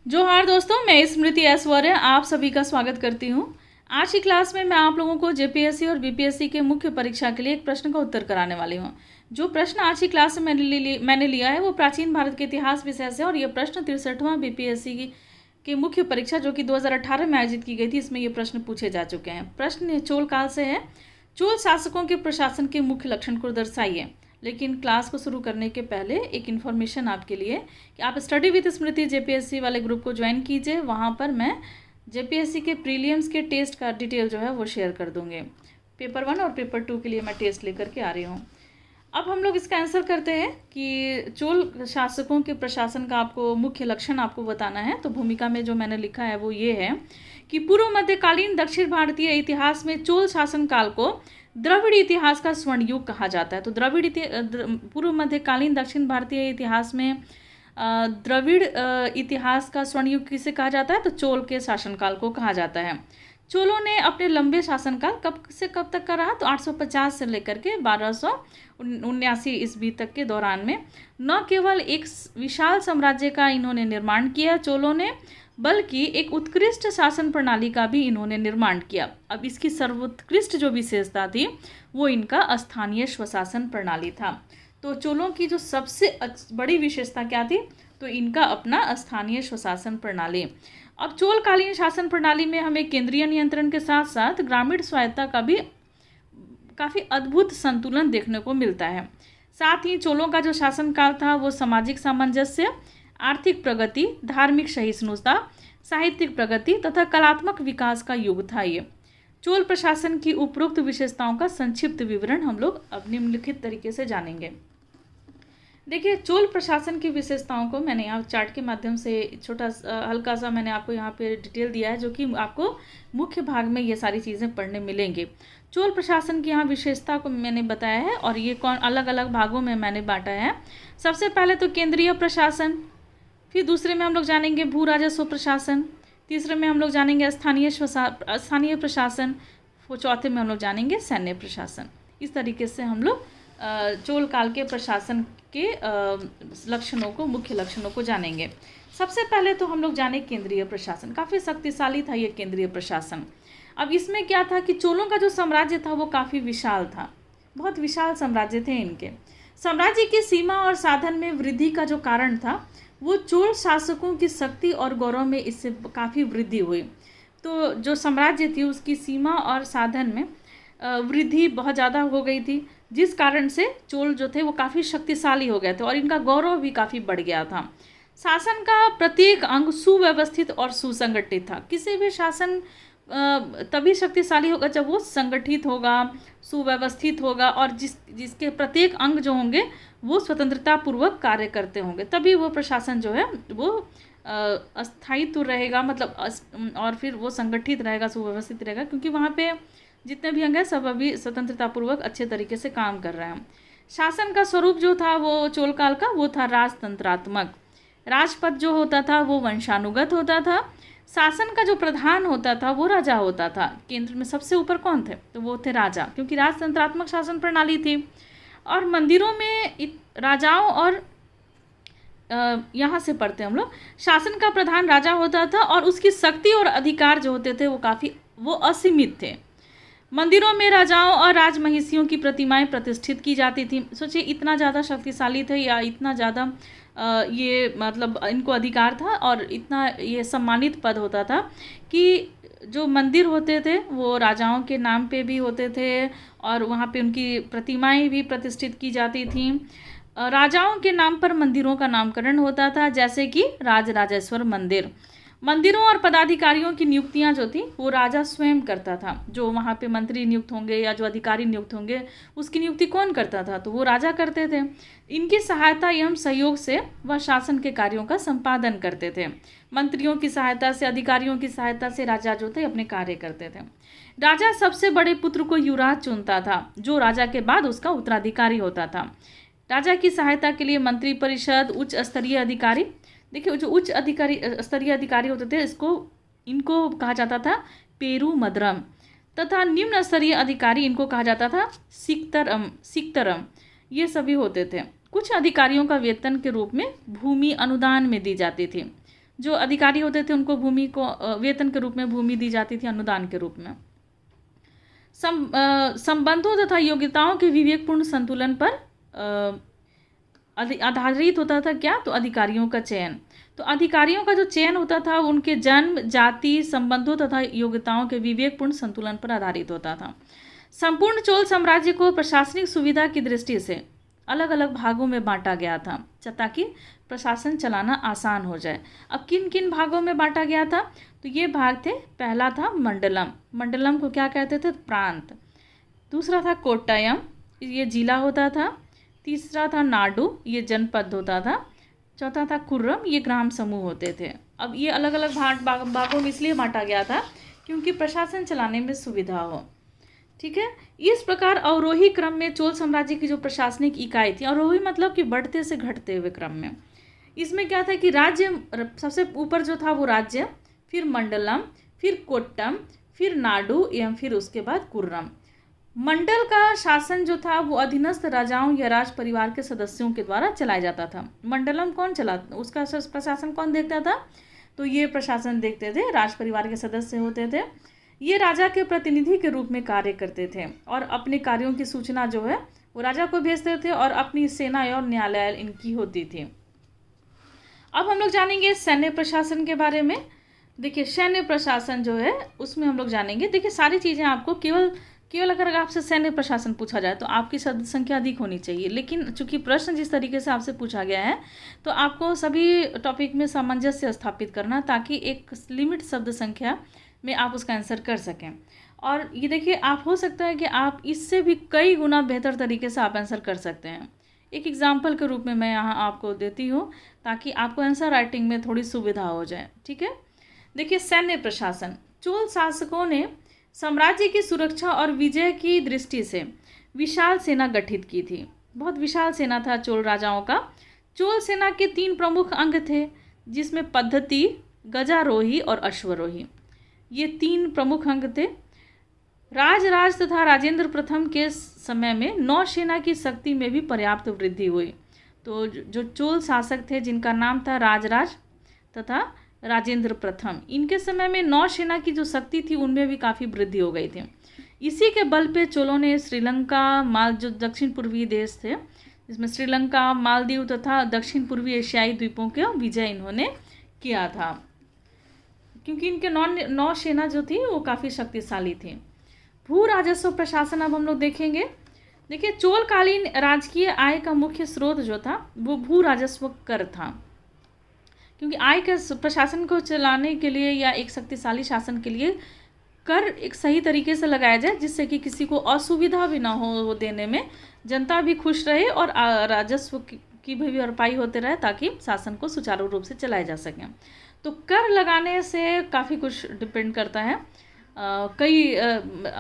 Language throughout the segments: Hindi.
जोहार दोस्तों, मैं स्मृति ऐश्वर्य आप सभी का स्वागत करती हूँ। आज की क्लास में मैं आप लोगों को जेपीएससी और बीपीएससी के मुख्य परीक्षा के लिए एक प्रश्न का उत्तर कराने वाली हूँ। जो प्रश्न आज की क्लास में मैंने लिया है वो प्राचीन भारत के इतिहास विषय से, और ये प्रश्न 63वां बीपीएससी की मुख्य परीक्षा जो कि 2018 में आयोजित की गई थी, इसमें ये प्रश्न पूछे जा चुके हैं। प्रश्न चोल काल से है। चोल शासकों के प्रशासन के मुख्य लक्षण को दर्शाइए। लेकिन क्लास को शुरू करने के पहले एक इन्फॉर्मेशन आपके लिए कि आप स्टडी विद स्मृति जेपीएससी वाले ग्रुप को ज्वाइन कीजिए। वहाँ पर मैं जेपीएससी के प्रीलियम्स के टेस्ट का डिटेल जो है वो शेयर कर दूँगी। पेपर 1 और पेपर 2 के लिए मैं टेस्ट लेकर के आ रही हूँ। अब हम लोग इसका आंसर करते हैं कि चोल शासकों के प्रशासन का आपको मुख्य लक्षण आपको बताना है। तो भूमिका में जो मैंने लिखा है वो ये है कि पूर्व मध्यकालीन दक्षिण भारतीय इतिहास में चोल शासन काल को द्रविड़ इतिहास का स्वर्ण युग कहा जाता है। तो पूर्व मध्यकालीन दक्षिण भारतीय इतिहास में द्रविड़ इतिहास का स्वर्ण युग किसे कहा जाता है? तो चोल के शासनकाल को कहा जाता है। चोलों ने अपने लंबे शासनकाल कब से कब तक का रहा? तो 850 से लेकर के 1279 ईस्वी तक के दौरान में न केवल एक विशाल साम्राज्य का इन्होंने निर्माण किया चोलों ने, बल्कि एक उत्कृष्ट शासन प्रणाली का भी इन्होंने निर्माण किया। अब इसकी सर्वोत्कृष्ट जो विशेषता थी वो इनका स्थानीय स्वशासन प्रणाली था। तो चोलों की जो सबसे बड़ी विशेषता क्या थी? तो इनका अपना स्थानीय स्वशासन प्रणाली। अब चोलकालीन शासन प्रणाली में हमें केंद्रीय नियंत्रण के साथ साथ ग्रामीण स्वायत्तता का भी काफ़ी अद्भुत संतुलन देखने को मिलता है। साथ ही चोलों का जो शासनकाल था वो सामाजिक सामंजस्य, आर्थिक प्रगति, धार्मिक सहिष्णुता, साहित्यिक प्रगति तथा कलात्मक विकास का युग था। ये चोल प्रशासन की उपरोक्त विशेषताओं का संक्षिप्त विवरण हम लोग अब निम्नलिखित तरीके से जानेंगे। देखिए, चोल प्रशासन की विशेषताओं को मैंने यहाँ चार्ट के माध्यम से छोटा हल्का सा मैंने आपको यहाँ पे डिटेल दिया है, जो कि आपको मुख्य भाग में ये सारी चीज़ें पढ़ने मिलेंगे। चोल प्रशासन की यहाँ विशेषता को मैंने बताया है और ये कौन अलग अलग भागों में मैंने बांटा है। सबसे पहले तो केंद्रीय प्रशासन, फिर दूसरे में हम लोग जानेंगे भू राजस्व प्रशासन, तीसरे में हम लोग जानेंगे स्थानीय प्रशासन, चौथे में हम लोग जानेंगे सैन्य प्रशासन। इस तरीके से हम लोग चोल काल के प्रशासन के लक्षणों को, मुख्य लक्षणों को जानेंगे। सबसे पहले तो हम लोग जाने केंद्रीय प्रशासन। काफ़ी शक्तिशाली था ये केंद्रीय प्रशासन। अब इसमें क्या था कि चोलों का जो साम्राज्य था वो काफ़ी विशाल था, बहुत विशाल साम्राज्य थे इनके। साम्राज्य की सीमा और साधन में वृद्धि का जो कारण था वो चोल शासकों की शक्ति और गौरव में इससे काफ़ी वृद्धि हुई। तो जो साम्राज्य थी उसकी सीमा और साधन में वृद्धि बहुत ज़्यादा हो गई थी, जिस कारण से चोल जो थे वो काफ़ी शक्तिशाली हो गए थे और इनका गौरव भी काफ़ी बढ़ गया था। शासन का प्रत्येक अंग सुव्यवस्थित और सुसंगठित था। किसी भी शासन तभी शक्तिशाली होगा जब वो संगठित होगा, सुव्यवस्थित होगा और जिसके प्रत्येक अंग जो होंगे वो स्वतंत्रता पूर्वक कार्य करते होंगे, तभी वो प्रशासन जो है वो अस्थायित्व रहेगा, मतलब और फिर वो संगठित रहेगा, सुव्यवस्थित रहेगा, क्योंकि वहाँ पे जितने भी अंग हैं सब अभी स्वतंत्रता पूर्वक अच्छे तरीके से काम कर रहे हैं। शासन का स्वरूप जो था वो चोल काल का वो था राजतंत्रात्मक। राजपद जो होता था वो वंशानुगत होता था। शासन का जो प्रधान होता था वो राजा होता था। केंद्र में सबसे ऊपर कौन थे? तो वो थे राजा, क्योंकि राजतंत्रात्मक शासन प्रणाली थी। और मंदिरों में राजाओं और यहाँ से पढ़ते हम लोग, शासन का प्रधान राजा होता था और उसकी शक्ति और अधिकार जो होते थे वो असीमित थे। मंदिरों में राजाओं और राजमहिषियों की प्रतिमाएं प्रतिष्ठित की जाती थी। सोचिए, इतना ज़्यादा शक्तिशाली थे या इतना ज़्यादा ये मतलब इनको अधिकार था और इतना ये सम्मानित पद होता था कि जो मंदिर होते थे वो राजाओं के नाम पे भी होते थे और वहाँ पे उनकी प्रतिमाएं भी प्रतिष्ठित की जाती थीं। राजाओं के नाम पर मंदिरों का नामकरण होता था, जैसे कि राजराजेश्वर मंदिर। मंदिरों और पदाधिकारियों की नियुक्तियां जो थी वो राजा स्वयं करता था। जो वहाँ पे मंत्री नियुक्त होंगे या जो अधिकारी नियुक्त होंगे उसकी नियुक्ति कौन करता था? तो वो राजा करते थे। इनकी सहायता एवं सहयोग से वह शासन के कार्यों का संपादन करते थे। मंत्रियों की सहायता से, अधिकारियों की सहायता से राजा जो थे अपने कार्य करते थे। राजा सबसे बड़े पुत्र को युवराज चुनता था, जो राजा के बाद उसका उत्तराधिकारी होता था। राजा की सहायता के लिए मंत्री परिषद, उच्च स्तरीय अधिकारी, देखिए जो उच्च स्तरीय अधिकारी होते थे इनको कहा जाता था पेरू मदरम, तथा निम्न स्तरीय अधिकारी इनको कहा जाता था सिकतरम। ये सभी होते थे। कुछ अधिकारियों का वेतन के रूप में भूमि अनुदान में दी जाती थी। जो अधिकारी होते थे उनको भूमि को वेतन के रूप में भूमि दी जाती थी, अनुदान के रूप में। संबंधों तथा योग्यताओं के विवेकपूर्ण संतुलन पर आधारित होता था क्या, तो अधिकारियों का चयन। तो अधिकारियों का जो चयन होता था उनके जन्म, जाति, संबंधों तथा योग्यताओं के विवेकपूर्ण संतुलन पर आधारित होता था। संपूर्ण चोल साम्राज्य को प्रशासनिक सुविधा की दृष्टि से अलग अलग भागों में बांटा गया था ताकि प्रशासन चलाना आसान हो जाए। अब किन किन भागों में बांटा गया था, तो ये भाग थे, पहला था मंडलम, मंडलम को क्या कहते थे, प्रांत। दूसरा था कोट्टयम, ये जिला होता था। तीसरा था नाडु, ये जनपद होता था। चौथा था कुर्रम, ये ग्राम समूह होते थे। अब ये अलग अलग भागों में इसलिए बांटा गया था क्योंकि प्रशासन चलाने में सुविधा हो। ठीक है, इस प्रकार अवरोही क्रम में चोल साम्राज्य की जो प्रशासनिक इकाई थी, अवरोही मतलब कि बढ़ते से घटते हुए क्रम में, इसमें क्या था कि राज्य सबसे ऊपर जो था वो राज्य, फिर मंडलम, फिर कोट्टम, फिर नाडु एवं फिर उसके बाद कुर्रम। मंडल का शासन जो था वो अधीनस्थ राजाओं या राज परिवार के सदस्यों के द्वारा चलाया जाता था। मंडलम कौन उसका प्रशासन कौन देखता था, तो ये प्रशासन देखते थे राज परिवार के सदस्य होते थे। ये राजा के प्रतिनिधि के रूप में कार्य करते थे और अपने कार्यों की सूचना जो है वो राजा को भेजते थे और अपनी सेना और न्यायालय इनकी होती थी। अब हम लोग जानेंगे सैन्य प्रशासन के बारे में। देखिए सैन्य प्रशासन जो है उसमें हम लोग जानेंगे। देखिए सारी चीज़ें आपको केवल अगर आपसे सैन्य प्रशासन पूछा जाए तो आपकी शब्द संख्या अधिक होनी चाहिए, लेकिन चूंकि प्रश्न जिस तरीके से आपसे पूछा गया है तो आपको सभी टॉपिक में सामंजस्य स्थापित करना ताकि एक लिमिट शब्द संख्या में आप उसका आंसर कर सकें। और ये देखिए आप हो सकता है कि आप इससे भी कई गुना बेहतर तरीके से आप आंसर कर सकते हैं। एक एग्जाम्पल के रूप में मैं यहाँ आपको देती हूँ ताकि आपको आंसर राइटिंग में थोड़ी सुविधा हो जाए। ठीक है, देखिए सैन्य प्रशासन, चोल शासकों ने साम्राज्य की सुरक्षा और विजय की दृष्टि से विशाल सेना गठित की थी। बहुत विशाल सेना था चोल राजाओं का। चोल सेना के 3 प्रमुख अंग थे जिसमें पद्धति, गजारोही और अश्वरोही, ये 3 प्रमुख अंग थे। राजराज तथा राजेंद्र प्रथम के समय में नौसेना की शक्ति में भी पर्याप्त वृद्धि हुई। तो जो चोल शासक थे जिनका नाम था राजराज तथा राजेंद्र प्रथम, इनके समय में नौसेना की जो शक्ति थी उनमें भी काफ़ी वृद्धि हो गई थी। इसी के बल पे चोलों ने श्रीलंका, जो दक्षिण पूर्वी देश थे जिसमें श्रीलंका, मालदीव तथा दक्षिण पूर्वी एशियाई द्वीपों के विजय इन्होंने किया था क्योंकि इनके नौसेना जो थी वो काफ़ी शक्तिशाली थी। भू राजस्व प्रशासन अब हम लोग देखेंगे। देखिए चोलकालीन राजकीय आय का मुख्य स्रोत जो था वो भू राजस्व कर था, क्योंकि आय के प्रशासन को चलाने के लिए या एक शक्तिशाली शासन के लिए कर एक सही तरीके से लगाया जाए जिससे कि किसी को असुविधा भी ना हो देने में, जनता भी खुश रहे और राजस्व की भी भरपाई होते रहे ताकि शासन को सुचारू रूप से चलाया जा सके। तो कर लगाने से काफ़ी कुछ डिपेंड करता है।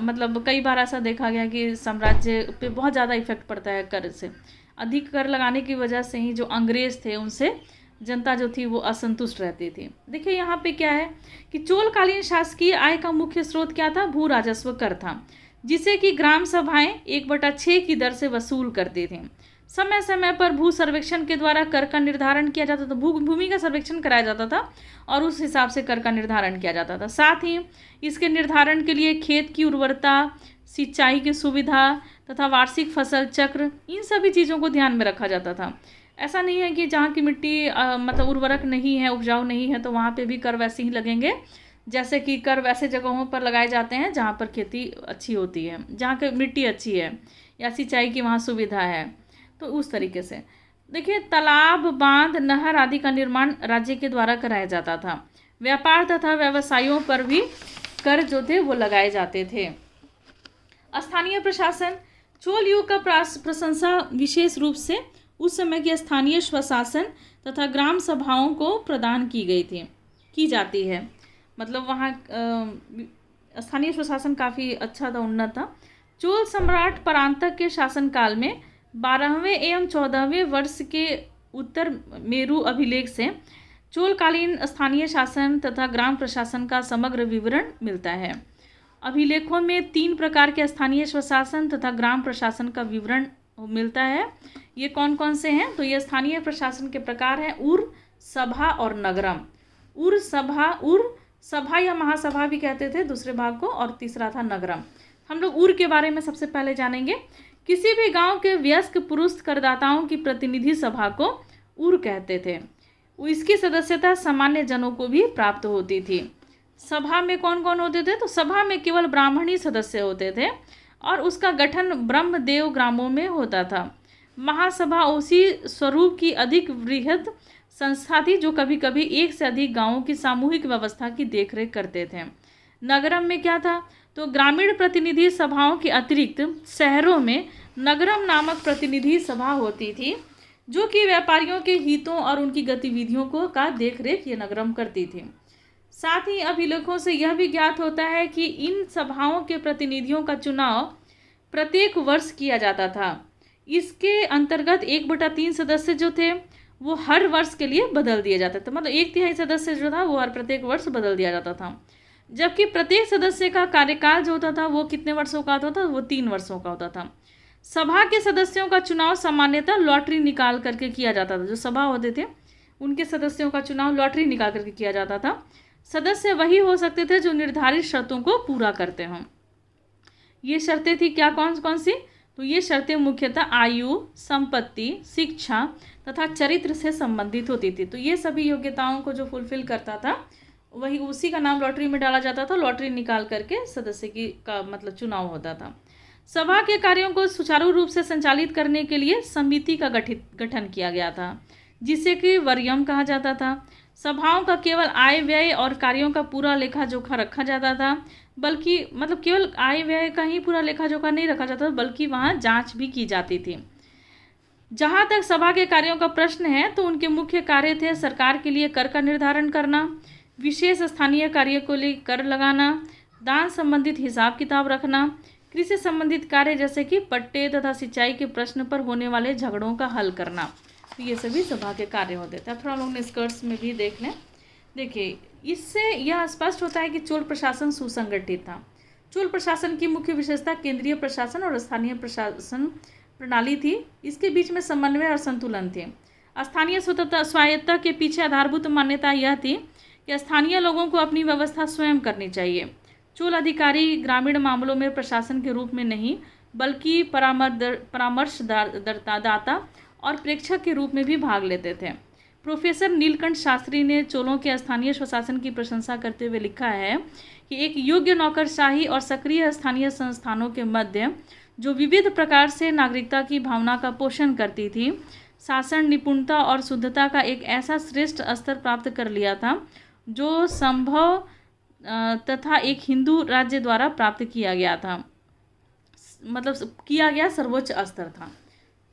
मतलब कई बार ऐसा देखा गया कि साम्राज्य पे बहुत ज़्यादा इफेक्ट पड़ता है कर से। अधिक कर लगाने की वजह से ही जो अंग्रेज थे उनसे जनता जो थी वो असंतुष्ट रहती थी। देखिए यहाँ पे क्या है कि चोलकालीन शासकीय आय का मुख्य स्रोत क्या था, भू राजस्व कर था, जिसे कि ग्राम सभाएं 1/6 की दर से वसूल करती थीं। समय समय पर भू सर्वेक्षण के द्वारा कर का निर्धारण किया जाता था। भूमि का सर्वेक्षण कराया जाता था और उस हिसाब से कर का निर्धारण किया जाता था। साथ ही इसके निर्धारण के लिए खेत की उर्वरता, सिंचाई की सुविधा तथा वार्षिक फसल चक्र, इन सभी चीज़ों को ध्यान में रखा जाता था। ऐसा नहीं है कि जहाँ की मिट्टी मतलब उर्वरक नहीं है, उपजाऊ नहीं है, तो वहाँ पे भी कर वैसे ही लगेंगे जैसे कि कर वैसे जगहों पर लगाए जाते हैं जहाँ पर खेती अच्छी होती है, जहाँ की मिट्टी अच्छी है या सिंचाई की वहाँ सुविधा है, तो उस तरीके से। देखिए तालाब, बांध, नहर आदि का निर्माण राज्य के द्वारा कराया जाता था। व्यापार तथा व्यवसायों पर भी कर जो थे वो लगाए जाते थे। स्थानीय प्रशासन, चोल युग का प्रशंसा विशेष रूप से उस समय की स्थानीय स्वशासन तथा ग्राम सभाओं को प्रदान की जाती है। मतलब वहाँ स्थानीय स्वशासन काफ़ी अच्छा था, उन्नत था। चोल सम्राट परांतक के शासनकाल में 12वें एवं 14वें वर्ष के उत्तर मेरु अभिलेख से चोलकालीन स्थानीय शासन तथा ग्राम प्रशासन का समग्र विवरण मिलता है। अभिलेखों में 3 प्रकार के स्थानीय स्वशासन तथा ग्राम प्रशासन का विवरण मिलता है। ये कौन कौन से हैं, तो ये स्थानीय प्रशासन के प्रकार हैं उर, सभा और नगरम। उर सभा या महासभा भी कहते थे दूसरे भाग को, और तीसरा था नगरम। हम लोग उर के बारे में सबसे पहले जानेंगे। किसी भी गांव के वयस्क पुरुष करदाताओं की प्रतिनिधि सभा को उर कहते थे। इसकी सदस्यता सामान्य जनों को भी प्राप्त होती थी। सभा में कौन कौन होते थे? तो सभा में केवल ब्राह्मण ही सदस्य होते थे और उसका गठन ब्रह्मदेव ग्रामों में होता था। महासभा उसी स्वरूप की अधिक वृहद संस्था थी जो कभी कभी एक से अधिक गांवों की सामूहिक व्यवस्था की देखरेख करते थे। नगरम में क्या था? तो ग्रामीण प्रतिनिधि सभाओं के अतिरिक्त शहरों में नगरम नामक प्रतिनिधि सभा होती थी जो कि व्यापारियों के हितों और उनकी गतिविधियों को का देखरेख ये नगरम करती थी। साथ ही अभिलेखों से यह भी ज्ञात होता है कि इन सभाओं के प्रतिनिधियों का चुनाव प्रत्येक वर्ष किया जाता था। इसके अंतर्गत 1/3 सदस्य जो थे वो हर वर्ष के लिए बदल दिए जाते थे, मतलब 1/3 सदस्य जो था वो हर प्रत्येक वर्ष बदल दिया जाता था। जबकि प्रत्येक सदस्य का कार्यकाल जो होता था वो कितने वर्षों का होता था? वो 3 वर्षों का होता था। सभा के सदस्यों का चुनाव सामान्यतः लॉटरी निकाल करके किया जाता था। जो सभा होते थे उनके सदस्यों का चुनाव लॉटरी निकाल करके किया जाता था। सदस्य वही हो सकते थे जो निर्धारित शर्तों को पूरा करते हों। ये शर्तें थी क्या, कौन कौन सी? तो ये शर्तें मुख्यतः आयु, संपत्ति, शिक्षा तथा चरित्र से संबंधित होती थी। तो ये सभी योग्यताओं को जो फुलफिल करता था वही उसी का नाम लॉटरी में डाला जाता था। लॉटरी निकाल करके सदस्य की का मतलब चुनाव होता था। सभा के कार्यों को सुचारू रूप से संचालित करने के लिए समिति का गठन किया गया था जिसे कि वरीयम कहा जाता था। सभाओं का केवल आय व्यय और कार्यों का पूरा लेखा जोखा रखा जाता था, बल्कि मतलब केवल आय व्यय का ही पूरा लेखा जोखा नहीं रखा जाता बल्कि वहाँ जांच भी की जाती थी। जहाँ तक सभा के कार्यों का प्रश्न है तो उनके मुख्य कार्य थे सरकार के लिए कर का निर्धारण करना, विशेष स्थानीय कार्य को लिए कर लगाना, दान संबंधित हिसाब किताब रखना, कृषि संबंधित कार्य जैसे कि पट्टे तथा सिंचाई के प्रश्न पर होने वाले झगड़ों का हल करना। तो ये सभी सभा के कार्य होते थे। अब थोड़ा लोग निष्कर्ष में भी देख लें। देखिए, इससे यह स्पष्ट होता है कि चोल प्रशासन सुसंगठित था। चोल प्रशासन की मुख्य विशेषता केंद्रीय प्रशासन और स्थानीय प्रशासन प्रणाली थी। इसके बीच में समन्वय और संतुलन थे। स्थानीय स्वायत्तता के पीछे आधारभूत मान्यता यह थी कि स्थानीय लोगों को अपनी व्यवस्था स्वयं करनी चाहिए। चोल अधिकारी ग्रामीण मामलों में प्रशासन के रूप में नहीं बल्कि परामर्शदाता और प्रेक्षक के रूप में भी भाग लेते थे। प्रोफेसर नीलकंठ शास्त्री ने चोलों के स्थानीय स्वशासन की प्रशंसा करते हुए लिखा है कि एक योग्य नौकरशाही और सक्रिय स्थानीय संस्थानों के मध्य जो विविध प्रकार से नागरिकता की भावना का पोषण करती थी, शासन निपुणता और शुद्धता का एक ऐसा श्रेष्ठ स्तर प्राप्त कर लिया था जो संभव तथा एक हिंदू राज्य द्वारा प्राप्त किया गया था, मतलब किया गया सर्वोच्च स्तर था।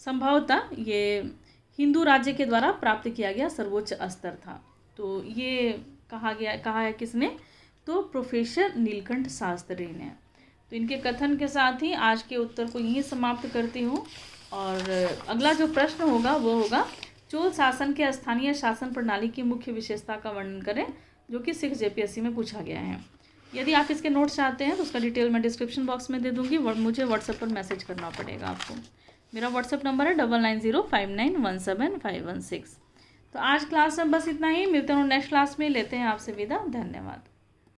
संभवतः ये हिंदू राज्य के द्वारा प्राप्त किया गया सर्वोच्च स्तर था। तो ये कहा है किसने? तो प्रोफेसर नीलकंठ शास्त्री ने। तो इनके कथन के साथ ही आज के उत्तर को यहीं समाप्त करती हूँ और अगला जो प्रश्न होगा वो होगा चोल शासन के स्थानीय शासन प्रणाली की मुख्य विशेषता का वर्णन करें, जो कि 6 JPSC में पूछा गया है। यदि आप इसके नोट्स चाहते हैं तो उसका डिटेल मैं डिस्क्रिप्शन बॉक्स में दे दूँगी। मुझे व्हाट्सएप पर मैसेज करना पड़ेगा आपको। मेरा व्हाट्सएप नंबर है 9905917516। तो आज क्लास में बस इतना ही। मिलते हैं नेक्स्ट क्लास में। लेते हैं आपसे विदा। धन्यवाद।